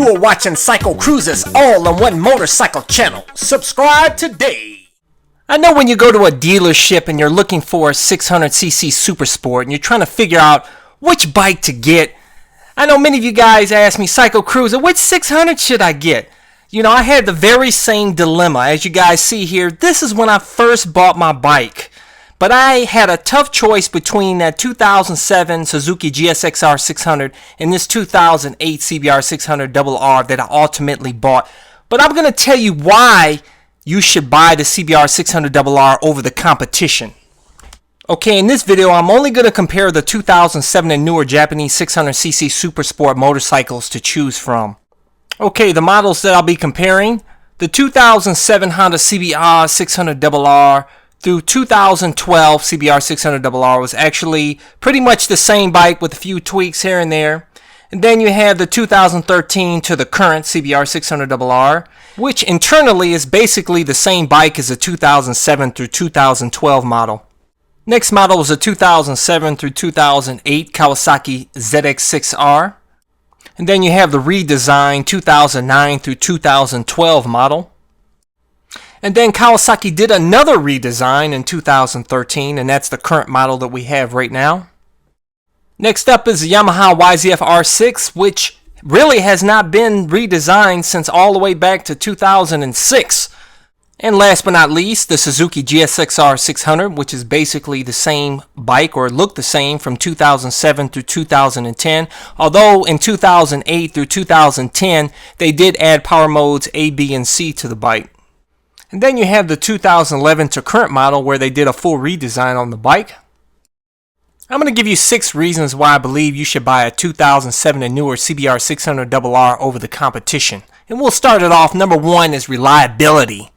You are watching CycleCruza's all-in-one motorcycle channel. Subscribe today. I know when you go to a dealership and you're looking for a 600cc Super Sport and you're trying to figure out which bike to get. I know many of you guys ask me, CycleCruza, which 600 should I get? You know, I had the very same dilemma. As you guys see here, this is when I first bought my bike. But I had a tough choice between that 2007 Suzuki GSX-R600 and this 2008 CBR600rr that I ultimately bought. But I'm going to tell you why you should buy the CBR600rr over the competition. Okay, in this video, I'm only going to compare the 2007 and newer Japanese 600cc Super Sport motorcycles to choose from. Okay, the models that I'll be comparing, the 2007 Honda CBR600rr through 2012 CBR600rr was actually pretty much the same bike with a few tweaks here and there. And then you have the 2013 to the current CBR600rr, which internally is basically the same bike as the 2007 through 2012 model. Next model was the 2007 through 2008 Kawasaki ZX6r. And then you have the redesigned 2009 through 2012 model. And then Kawasaki did another redesign in 2013, and that's the current model that we have right now. Next up is the Yamaha YZF-R6, which really has not been redesigned since all the way back to 2006. And last but not least, the Suzuki GSX-R600, which is basically the same bike, or looked the same from 2007 through 2010. Although in 2008 through 2010, they did add power modes A, B, and C to the bike. And then you have the 2011 to current model where they did a full redesign on the bike. I'm going to give you 6 reasons why I believe you should buy a 2007 and newer CBR600rr over the competition. And we'll start it off. Number 1 is reliability.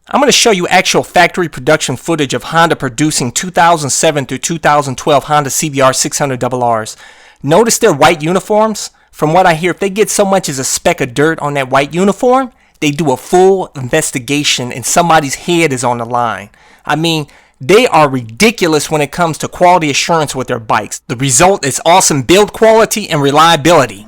I'm going to show you actual factory production footage of Honda producing 2007 through 2012 Honda CBR600rrs. Notice their white uniforms? From what I hear, if they get so much as a speck of dirt on that white uniform, they do a full investigation and somebody's head is on the line. I mean, they are ridiculous when it comes to quality assurance with their bikes. The result is awesome build quality and reliability.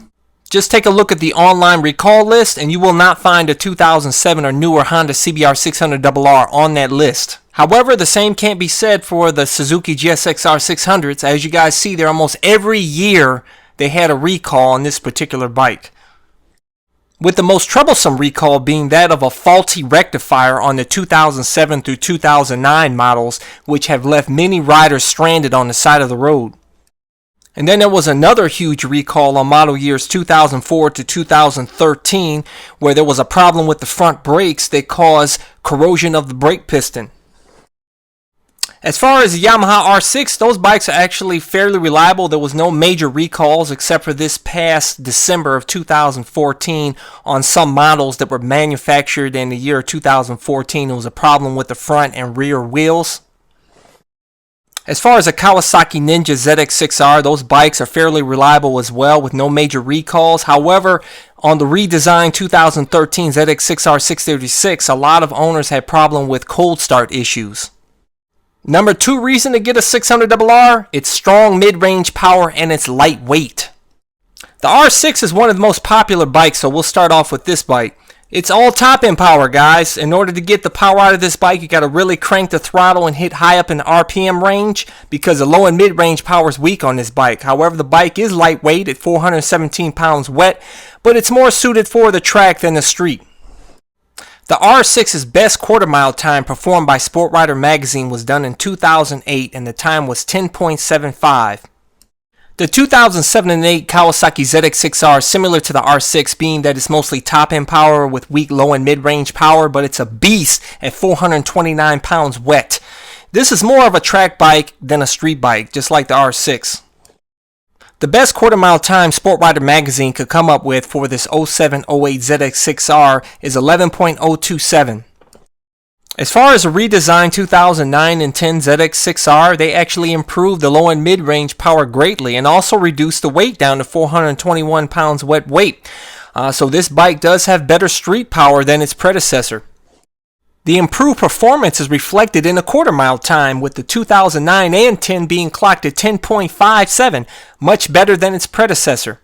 Just take a look at the online recall list and you will not find a 2007 or newer Honda CBR600rr on that list. However, the same can't be said for the Suzuki GSX-R600s. As you guys see there, almost every year they had a recall on this particular bike, with the most troublesome recall being that of a faulty rectifier on the 2007 through 2009 models, which have left many riders stranded on the side of the road. And then there was another huge recall on model years 2004 to 2013, where there was a problem with the front brakes that caused corrosion of the brake piston. As far as the Yamaha R6, those bikes are actually fairly reliable. There was no major recalls except for this past December of 2014 on some models that were manufactured in the year 2014. There was a problem with the front and rear wheels. As far as the Kawasaki Ninja ZX6r, those bikes are fairly reliable as well with no major recalls. However, on the redesigned 2013 ZX6R636, a lot of owners had problem with cold start issues. Number 2 reason to get a 600rr, it's strong mid-range power and it's lightweight. The R6 is one of the most popular bikes, so we'll start off with this bike. It's all top-end power, guys. In order to get the power out of this bike, you got to really crank the throttle and hit high up in the RPM range because the low and mid-range power is weak on this bike. However, the bike is lightweight at 417 pounds wet, but it's more suited for the track than the street. The R6's best quarter-mile time performed by Sport Rider magazine was done in 2008, and the time was 10.75. The 2007 and 8 Kawasaki ZX6R is similar to the R6, being that it's mostly top-end power with weak low and mid-range power, but it's a beast at 429 pounds wet. This is more of a track bike than a street bike, just like the R6. The best quarter-mile time Sport Rider magazine could come up with for this 07-08 ZX6R is 11.027. As far as the redesigned 2009 and 10 ZX6R, they actually improved the low and mid-range power greatly and also reduced the weight down to 421 pounds wet weight. So this bike does have better street power than its predecessor. The improved performance is reflected in the quarter mile time, with the 2009 and 10 being clocked at 10.57, much better than its predecessor.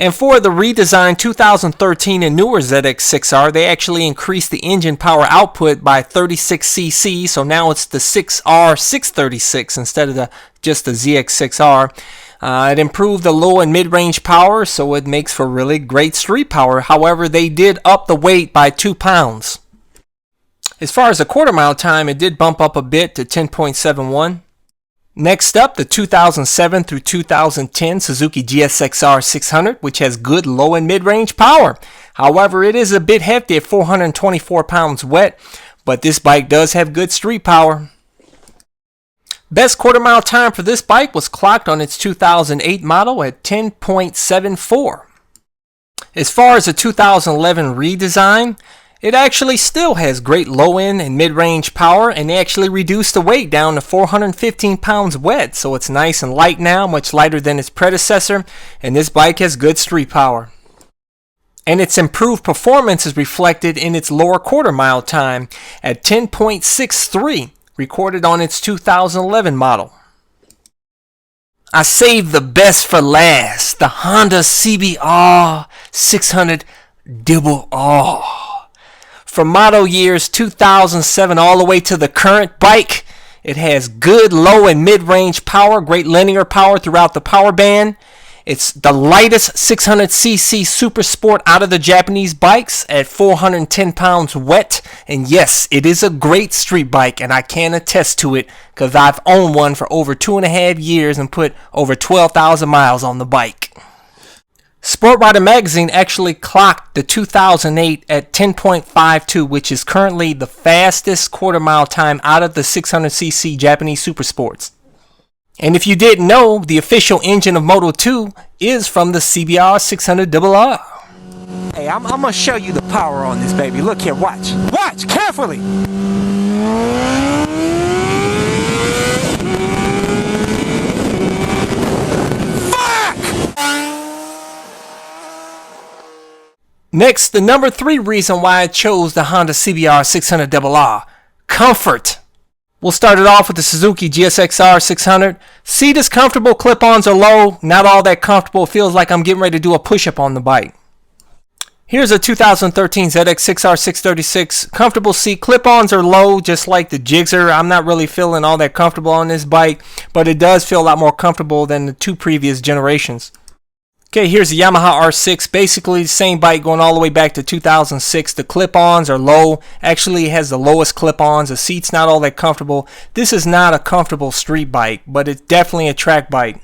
And for the redesigned 2013 and newer ZX6R, they actually increased the engine power output by 36 cc, so now it's the 6R636 instead of just the ZX6R. It improved the low and mid-range power, so it makes for really great street power. However, they did up the weight by 2 pounds. As far as the quarter mile time, it did bump up a bit to 10.71. Next up, the 2007 through 2010 Suzuki GSX-R600, which has good low and mid-range power. However, it is a bit hefty at 424 pounds wet, but this bike does have good street power. Best quarter mile time for this bike was clocked on its 2008 model at 10.74. As far as the 2011 redesign, it actually still has great low end and mid-range power, and they actually reduced the weight down to 415 pounds wet, so it's nice and light now, much lighter than its predecessor, and this bike has good street power. And its improved performance is reflected in its lower quarter mile time at 10.63, recorded on its 2011 model. I saved the best for last, the Honda CBR600rr. From model years 2007 all the way to the current bike, it has good low and mid-range power, great linear power throughout the power band. It's the lightest 600cc super sport out of the Japanese bikes at 410 pounds wet. And yes, it is a great street bike, and I can attest to it because I've owned one for over 2.5 years and put over 12,000 miles on the bike. Sport Rider magazine actually clocked the 2008 at 10.52, which is currently the fastest quarter mile time out of the 600cc Japanese super sports. And if you didn't know, the official engine of Moto 2 is from the CBR600rr. Hey, I'm gonna show you the power on this baby. Look here, watch. Watch carefully. Next, the number 3 reason why I chose the Honda CBR600rr, comfort. We'll start it off with the Suzuki GSX-R600. Seat is comfortable, clip-ons are low, not all that comfortable. It feels like I'm getting ready to do a push-up on the bike. Here's a 2013 ZX6R636. Comfortable seat, clip-ons are low, just like the Gixxer. I'm not really feeling all that comfortable on this bike, but it does feel a lot more comfortable than the 2 previous generations. Okay, here's the Yamaha R6, basically the same bike going all the way back to 2006. The clip-ons are low. Actually, it has the lowest clip-ons. The seat's not all that comfortable. This is not a comfortable street bike, but it's definitely a track bike.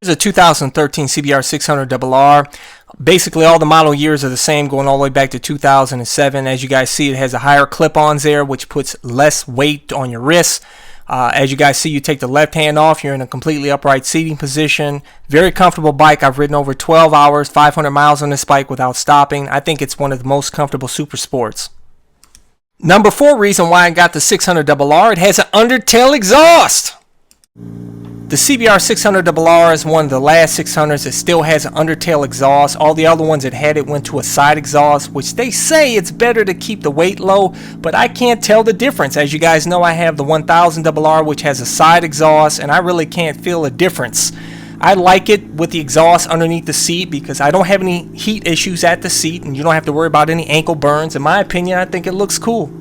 Here's a 2013 CBR600rr. Basically, all the model years are the same, going all the way back to 2007. As you guys see, it has a higher clip-ons there, which puts less weight on your wrists. As you guys see, you take the left hand off, you're in a completely upright seating position. Very comfortable bike. I've ridden over 12 hours, 500 miles on this bike without stopping. I think it's one of the most comfortable super sports. Number 4 reason why I got the 600rr, it has an undertail exhaust. The CBR600rr is one of the last 600s that still has an undertail exhaust. All the other ones that had it went to a side exhaust, which they say it's better to keep the weight low, but I can't tell the difference. As you guys know, I have the 1000rr, which has a side exhaust, and I really can't feel a difference. I like it with the exhaust underneath the seat because I don't have any heat issues at the seat, and you don't have to worry about any ankle burns. In my opinion, I think it looks cool.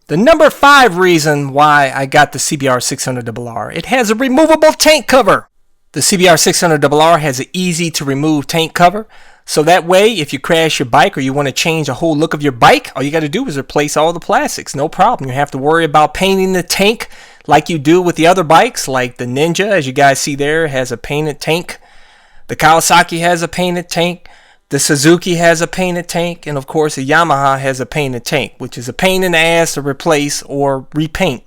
The number 5 reason why I got the CBR600rr, it has a removable tank cover. The CBR600rr has an easy to remove tank cover, so that way if you crash your bike or you want to change the whole look of your bike, all you got to do is replace all the plastics, no problem. You have to worry about painting the tank like you do with the other bikes, like the Ninja, as you guys see there, has a painted tank. The Kawasaki has a painted tank. The Suzuki has a painted tank, and of course the Yamaha has a painted tank, which is a pain in the ass to replace or repaint.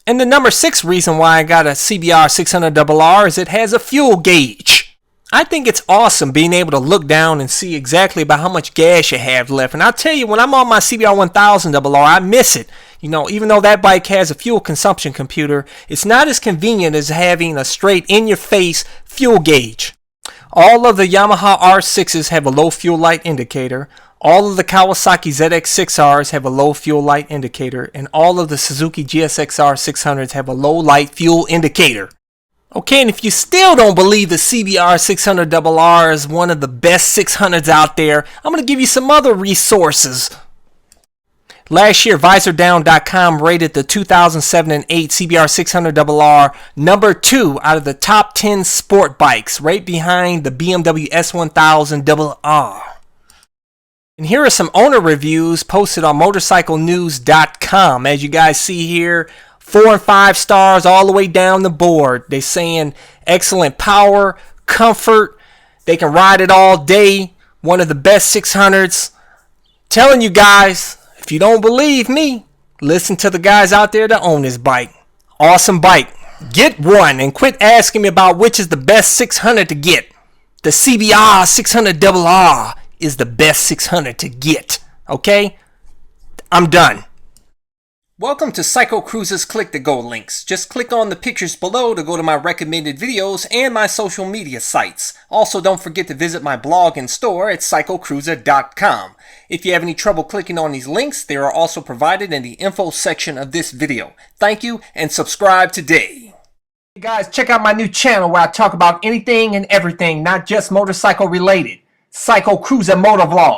And the number 6 reason why I got a CBR600rr is it has a fuel gauge. I think it's awesome being able to look down and see exactly about how much gas you have left. And I'll tell you, when I'm on my CBR1000rr, I miss it. You know, even though that bike has a fuel consumption computer, it's not as convenient as having a straight in-your-face fuel gauge. All of the Yamaha R6s have a low fuel light indicator. All of the Kawasaki ZX6Rs have a low fuel light indicator. And all of the Suzuki GSX-R600s have a low light fuel indicator. Okay, and if you still don't believe the CBR600rr is one of the best 600s out there, I'm going to give you some other resources. Last year, VisorDown.com rated the 2007 and 8 CBR600rr number 2 out of the top 10 sport bikes, right behind the BMW S1000rr. And here are some owner reviews posted on motorcyclenews.com. As you guys see here, 4 and 5 stars all the way down the board. They're saying excellent power, comfort, they can ride it all day, one of the best 600s. Telling you guys, if you don't believe me, listen to the guys out there that own this bike. Awesome bike. Get one and quit asking me about which is the best 600 to get. The CBR600rr is the best 600 to get. Okay? I'm done. Welcome to CycleCruza's Click to Go links. Just click on the pictures below to go to my recommended videos and my social media sites. Also, don't forget to visit my blog and store at CycleCruza.com. If you have any trouble clicking on these links, they are also provided in the info section of this video. Thank you and subscribe today. Hey guys, check out my new channel where I talk about anything and everything, not just motorcycle related. CycleCruza Motovlog.